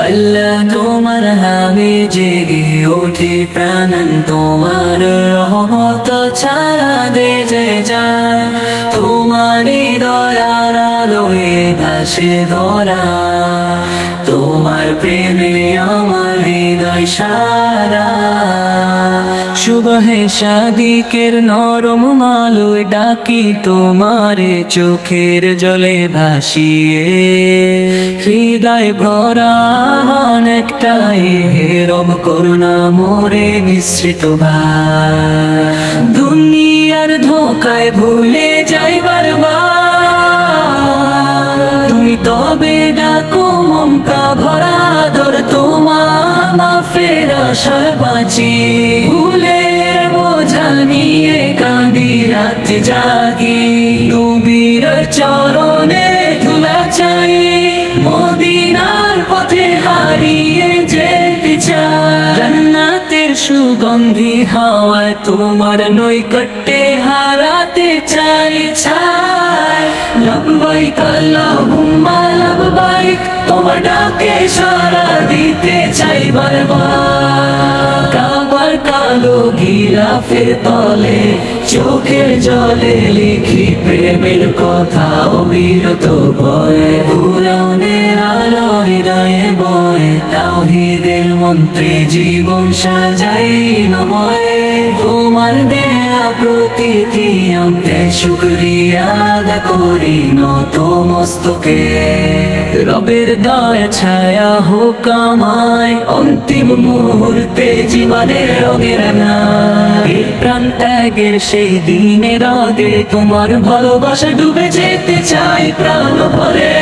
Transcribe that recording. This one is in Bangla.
আল্লাহ তোমার হাবি জেগে ওঠে প্রাণ তোমার রহমত ছাড়া দেশে যায় তোমারই দয়ার আলোয় ভাসে ধরা তোমার প্রেমে আমার হৃদয় সারা সুবহে সাদিকের নরম আলোয় ডাকি তোমারে চোখের জলে ভাসিয়ে হৃদয় ভরা অনেকটাই রব করুণা মোরে মিশ্রিত ভাই দুনিয়ার ধোকায় ভুলে যাই বারবার তুমি তবে ডাকো মমতা ভরা দর তোমার মাফের আশায় বাঁচি ভুলের বোঝা নিয়ে কাঁদি রাত জাগি নবীর চরণে ধুলা চাই মদিনার পথে হারিয়ে যেতে চাই জান্নাতের সুগন্ধি হাওয়ায় তোমার নৈকট্যে হারাতে চাই চাই লব্বাইক আল্লাহুম্মা লব্বাইক তোমার ডাকে সাড়া দিতে চাই বারবার কাবার কালো গিলাফের তলে চোখের জলে লিখি প্রেমের কথা অবিরত বয়ে পুরাণের আলো হৃদয়ে বয়ে তাওহীদের মন্ত্রে জীবন সাজাই নময়ে তোমার দেয়া প্রতিটি অন্তে শুকরিয়া আদা করি নত মস্তকে রবের দয়া ছায়া হোক আমায় অন্তিম মুহূর্তে জীবনের রঙের নাই প্রাণ ত্যাগের সেই দিনের আগে তোমার ভালোবাসা ডুবে যেতে চাই প্রাণ ভরে